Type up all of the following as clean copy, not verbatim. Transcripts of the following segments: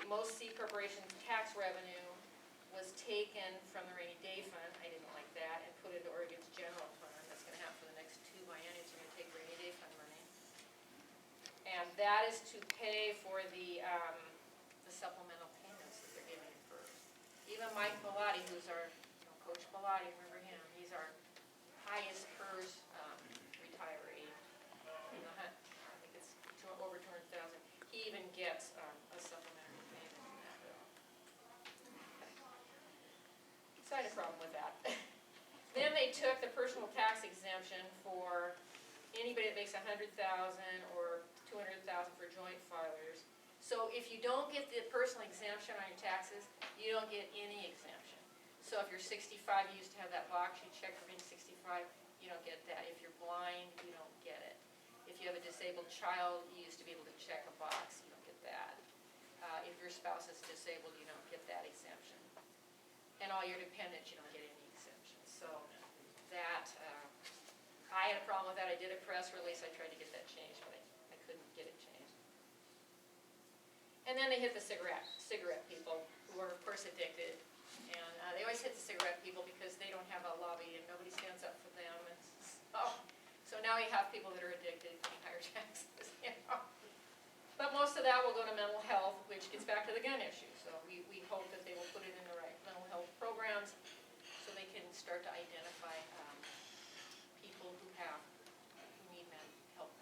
most C corporation tax revenue was taken from the rainy day fund, I didn't like that, and put into Oregon's general fund. That's gonna happen for the next 2 bienniums, you're gonna take rainy day fund money. And that is to pay for the supplemental payments that they're giving for, even Mike Bellotti, who's our, Coach Bellotti, remember him, he's our highest PERS retiree. I think it's over 200,000. He even gets a supplementary payment in that bill. So I had a problem with that. Then they took the personal tax exemption for anybody that makes 100,000 or 200,000 for joint filers. So if you don't get the personal exemption on your taxes, you don't get any exemption. So if you're 65, you used to have that box you check for being 65, you don't get that. If you're blind, you don't get it. If you have a disabled child, you used to be able to check a box, you don't get that. If your spouse is disabled, you don't get that exemption. And all your dependents, you don't get any exemption. So that, I had a problem with that. I did a press release, I tried to get that changed, but I couldn't get it changed. And then they hit the cigarette people, who are of course addicted. And they always hit the cigarette people because they don't have a lobby and nobody stands up for them. And so now you have people that are addicted paying higher taxes. But most of that will go to mental health, which gets back to the gun issue. So we hope that they will put it in the right mental health programs so they can start to identify people who need mental health.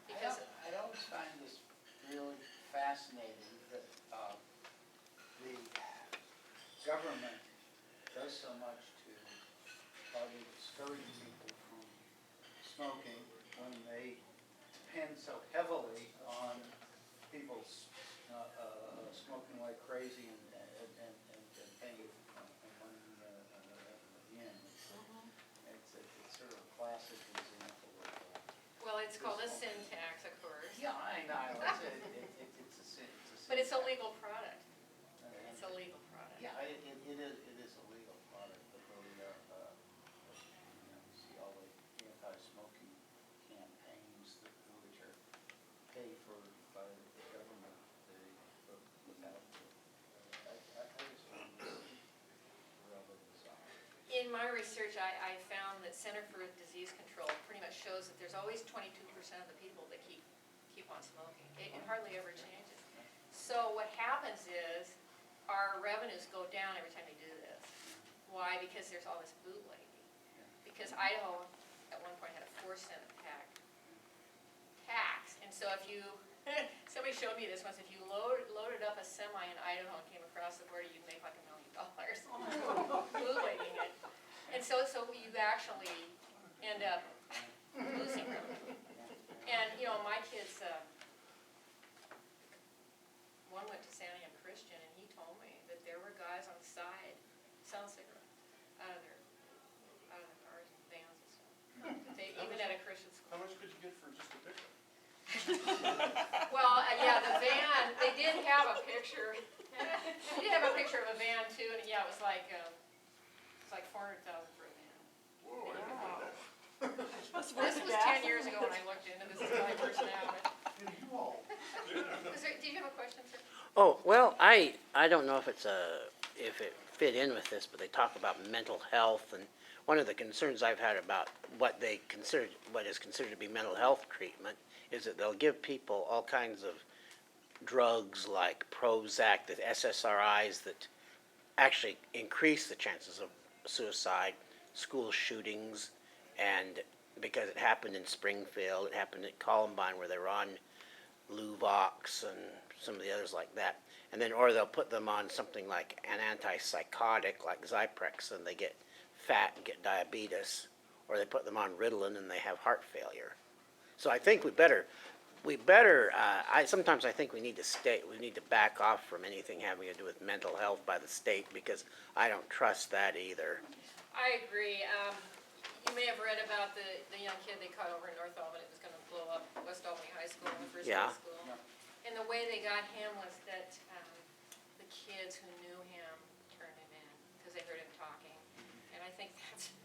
Because I always find this really fascinating that the government does so much to try to discourage people from smoking when they depend so heavily on people smoking like crazy and paying money in. It's sort of a classic example of. well, it's called a sin tax, of course. Yeah, I know. It's a sin. But it's a legal product. It's a legal product. Yeah, it is a legal product, but really, you see all the anti-smoking campaigns which are paid for by the government without. I just find this rather bizarre. In my research, I found that Center for Disease Control pretty much shows that there's always 22% of the people that keep on smoking. It hardly ever changes. So what happens is our revenues go down every time they do this. Why? Because there's all this bootlegging. Because Idaho at one point had a 4-cent tax. And so if you, somebody showed me this once, if you loaded up a semi in Idaho and came across the border, you'd make like $1 million. Bootlegging it. And so you actually end up losing them. And my kids, one went to San Diego Christian, and he told me that there were guys on the side selling cigarettes out of their cars and vans and stuff. Even at a Christian school. How much could you get for just a pickup? Well, yeah, the van, they did have a picture. They did have a picture of a van too, and yeah, it was like $400,000 for a van. Whoa, I didn't know that. This was 10 years ago when I looked into this. Is my personality. You all. Yeah. Do you have a question, sir? Oh, well, I don't know if if it fit in with this, but they talk about mental health, and one of the concerns I've had about what is considered to be mental health treatment is that they'll give people all kinds of drugs like Prozac, the SSRIs that actually increase the chances of suicide, school shootings, and because it happened in Springfield, it happened at Columbine where they were on Luvox and some of the others like that. And then, or they'll put them on something like an antipsychotic like Zyprexa and they get fat and get diabetes, or they put them on Ritalin and they have heart failure. So I think sometimes I think we need to back off from anything having to do with mental health by the state because I don't trust that either. I agree. You may have read about the young kid they caught over in North Albany. It was going to blow up West Albany High School, the first high school. Yeah. And the way they got him was that the kids who knew him turned him in because they heard him talking. And I think that's,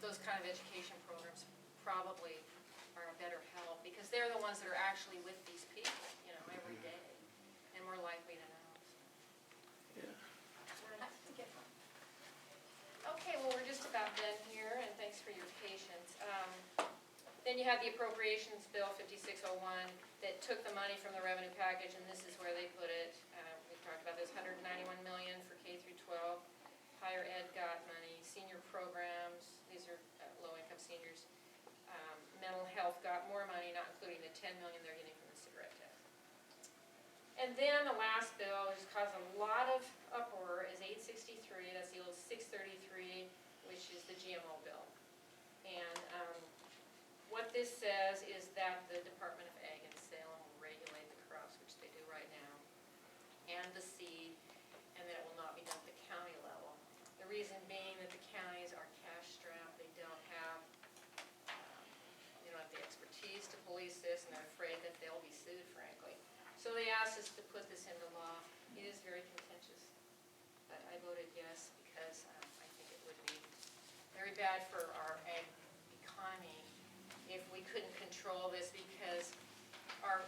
those kind of education programs probably are a better help because they're the ones that are actually with these people, every day. have been here, and thanks for your patience. Then you have the appropriations bill 5601 that took the money from the revenue package, and this is where they put it. We've talked about this, 191 million for K through 12. Higher ed got money, senior programs, these are low-income seniors. Mental health got more money, not including the 10 million they're getting from the cigarette tax. And then the last bill, which caused a lot of uproar, is 863, that's the old 633, which is the GMO bill. And what this says is that the Department of Ag in Salem will regulate the crops, which they do right now, and the seed, and that it will not be done at the county level. The reason being that the counties are cash-strapped, they don't have the expertise to police this, and they're afraid that they'll be sued, frankly. So they asked us to put this into law. It is very contentious, but I voted yes because I think it would be very bad for our ag economy if we couldn't control this, because our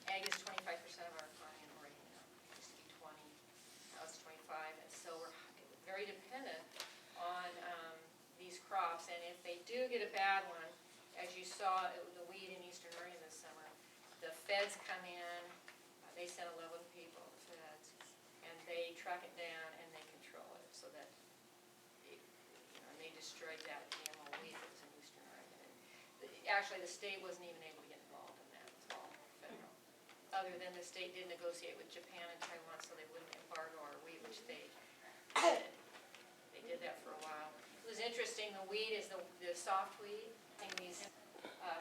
ag is 25% of our economy right now. It used to be 20, now it's 25, and so we're very dependent on these crops. And if they do get a bad one, as you saw the weed in Eastern Oregon this summer, the feds come in, they send 11 people, the feds, and they track it down and they control it so that and they destroyed that GMO weed that was in Eastern Oregon. And actually, the state wasn't even able to get involved in that. It's all federal. Other than the state did negotiate with Japan and Taiwan so they wouldn't embargo our wheat, which they did. They did that for a while. It was interesting. The weed is the soft weed, and these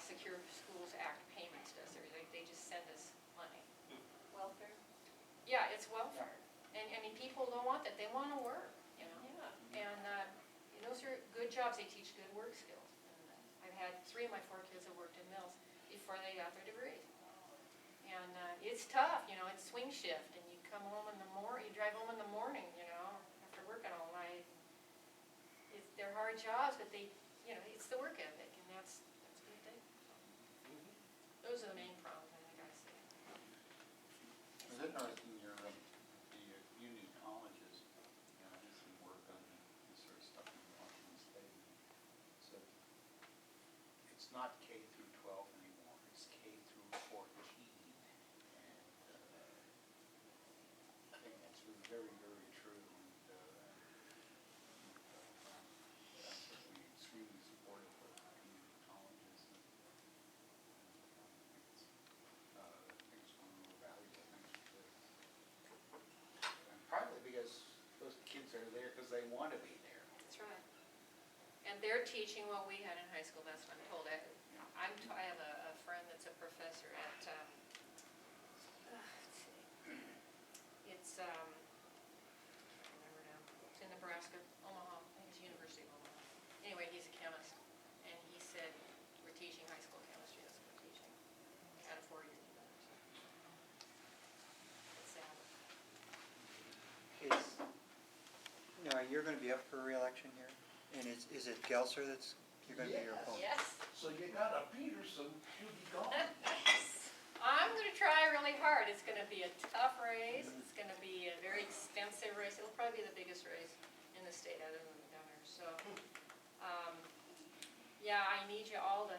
Secure Schools Act payments does everything. They just send us money. Welfare? Yeah, it's welfare. And I mean, people don't want that. They want to work, you know. Yeah. And those are good jobs. They teach good work skills. And I've had 3 of my 4 kids that worked in mills before they got their degrees. And it's tough, you know. It's swing shift, and you come home in the morning. You drive home in the morning, you know, after working all night. They're hard jobs, but they, you know, it's the work ethic, and that's a good thing. Those are the main problems I think I see. Was it in your, the community colleges, I did some work on this sort of stuff in Washington State. So it's not K through 12 anymore, it's K through 14. And I think that's very, very true. That's what we extremely supportive of community colleges. I think it's one of the more valuable things to do. And partly because those kids are there because they want to be there. That's right. And they're teaching what we had in high school, that's what I'm told. I have a friend that's a professor at, let's see, it's, I can't remember now, it's in Nebraska, Omaha, I think it's University of Omaha. Anyway, he's a chemist, and he said, we're teaching high school chemistry, that's what we're teaching, at a 4-year university. It's sad. Now, you're going to be up for re-election here? And is it Gelser that's, you're going to be your opponent? Yes. So you got a Peterson, you be gone. I'm going to try really hard. It's going to be a tough race. It's going to be a very expensive race. It'll probably be the biggest race in the state other than the governor. So, yeah, I need you all to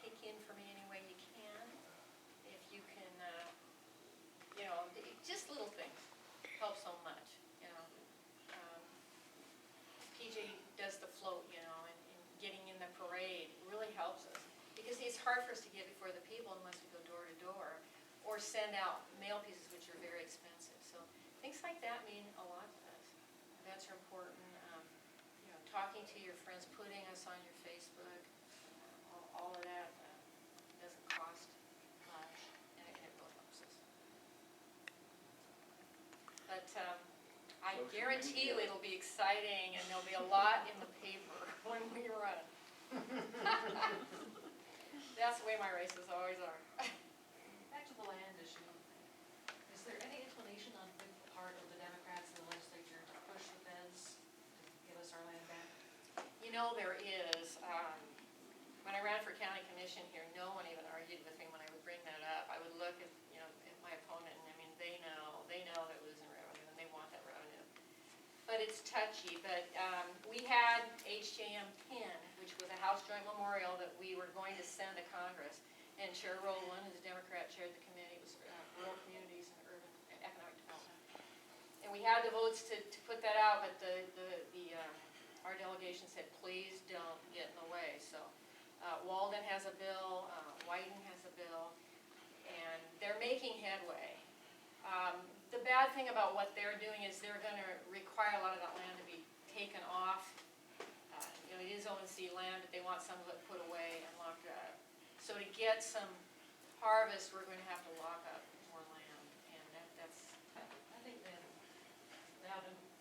kick in for me any way you can. If you can, you know, just little things help so much, you know. PJ does the float, you know, and getting in the parade really helps us. Because it's hard for us to get before the people unless we go door to door or send out mail pieces, which are very expensive. So things like that mean a lot to us. Events are important. You know, talking to your friends, putting us on your Facebook, all of that doesn't cost much, and it really helps us. But I Social guarantee you media. it'll be exciting, and there'll be a lot in the paper when we run. That's the way my races always are. Back to the land issue. Is there any inclination on the part of the Democrats in the legislature to push the feds to give us our land back? You know, there is. When I ran for county commission here, no one even argued with me when I would bring that up. I would look at, you know, at my opponent, and I mean, they know they're losing revenue, and they want that revenue. But but it's touchy, but, we had HJM 10, which was a House Joint Memorial that we were going to send to Congress. And Chair Rowland, who's a Democrat, chaired the committee, it was rural communities and urban economic development. And we had the votes to put that out, but our delegation said, please don't get in the way. So Walden has a bill, Whiten has a bill, and they're making headway. The bad thing about what they're doing is they're going to require a lot of that land to be taken off. It is ONC land, but they want some of it put away and locked up. So to get some harvest, we're going to have to lock up more land, and that's. I think then, we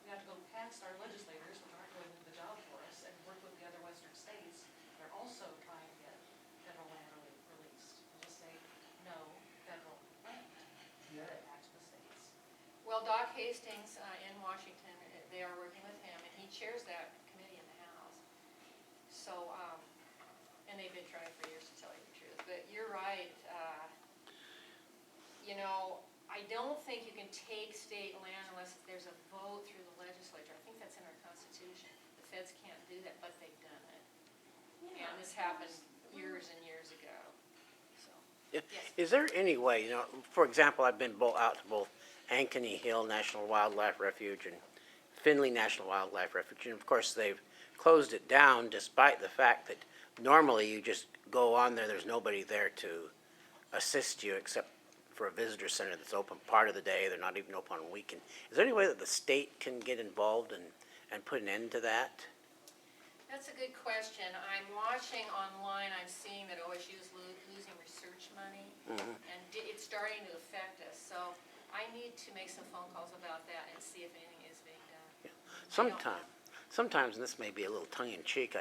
have to go past our legislators, which aren't doing the job for us, and work with the other western states. They're also trying to get federal land released. And just say, no federal land. Give it back to the states. Well, Doc Hastings in Washington, they are working with him, and he chairs that committee in the House. So, and they've been trying for years to tell you the truth. But you're right. I don't think you can take state land unless there's a vote through the legislature. I think that's in our Constitution. The feds can't do that, but they've done it. And this happened years and years ago. So, Yeah. yes. Is there any way, for example, I've been out to both Ankeny Hill National Wildlife Refuge and Finley National Wildlife Refuge, and of course they've closed it down despite the fact that normally you just go on there, there's nobody there to assist you except for a visitor center that's open part of the day. They're not even open on weekend. Is there any way that the state can get involved and put an end to that? That's a good question. I'm watching online, I'm seeing that OSU is losing research money, and it's starting to affect us. So I need to make some phone calls about that and see if anything is being done. Sometimes, and this may be a little tongue-in-cheek,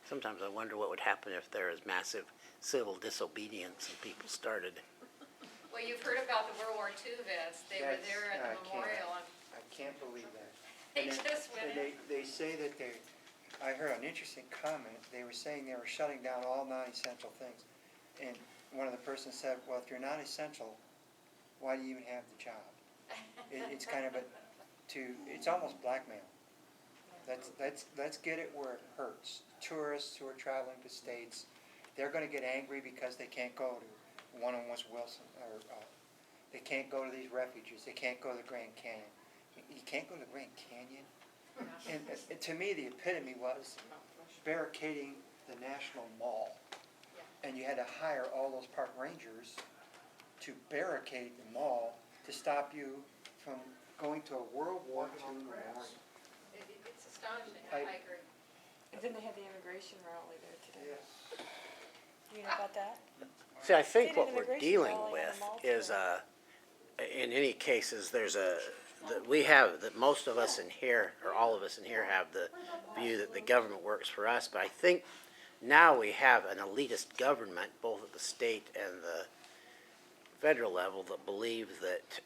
sometimes I wonder what would happen if there is massive civil disobedience and people started. Well, you've heard about the World War II vets. They were there at the memorial. I can't believe that. They And just went in. They say that I heard an interesting comment. They were saying they were shutting down all non-essential things. And one of the persons said, well, if you're not essential, why do you even have the job? It's kind of it's almost blackmail. Let's get it where it hurts. Tourists who are traveling to states, they're gonna get angry because they can't go to, one of them was Wilson, or they can't go to these refuges, they can't go to the Grand Canyon. You can't go to the Grand Canyon? And to me, the epitome was barricading the National Mall. And you had to hire all those park rangers to barricade the mall to stop you from going to a World War II memorial. It's astonishing. I agree. And then they had the immigration rally there today. You know about that? See, I think They did what an we're immigration dealing rally on with the mall is, floor. in any cases, that most of us in here, or all of us in here, have the view that the government works for us. But I think now we have an elitist government, both at the state and the federal level, that believe that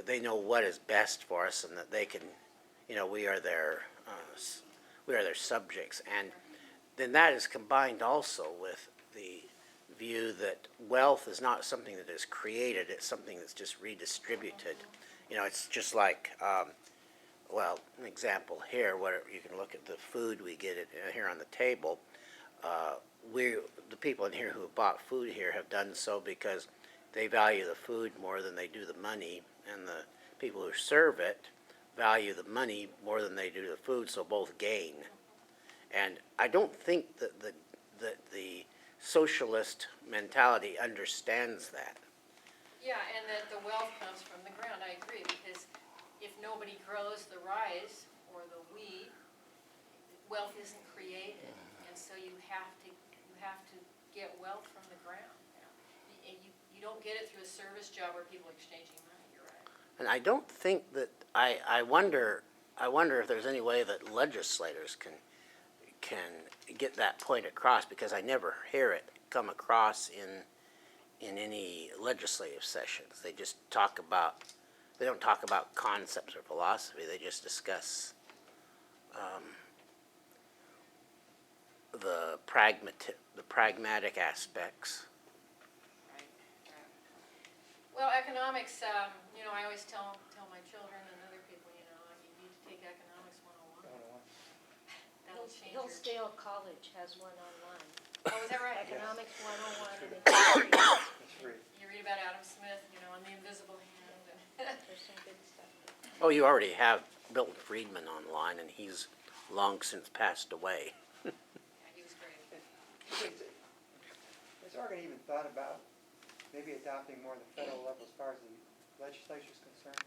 they know what is best for us and that they can, we are their subjects. And then that is combined also with the view that wealth is not something that is created, it's something that's just redistributed. It's just like, an example here, you can look at the food we get here on the table. The people in here who have bought food here have done so because they value the food more than they do the money, and the people who serve it value the money more than they do the food, so both gain. And I don't think that the socialist mentality understands that. Yeah, and that the wealth comes from the ground. I agree, because if nobody grows the rice or the wheat, wealth isn't created, and so you have to get wealth from the ground. And you don't get it through a service job where people are exchanging money. You're right. And I don't think that I wonder if there's any way that legislators can get that point across, because I never hear it come across in any legislative sessions. They just they don't talk about concepts or philosophy. They just discuss the pragmatic aspects. Right. Well, economics, I always tell my children and other people, you need to take take Economics 101. That'll change your. Hillsdale College has one online. Oh, is that right? Economics 101, and it's free. It's free. You read about Adam Smith, you know, and the invisible hand. There's some good stuff. Oh, you already have Milton Friedman online, and he's long since passed away. Yeah, he was great. Has Oregon even thought about maybe adopting more of the federal level as far as the legislature's concerned?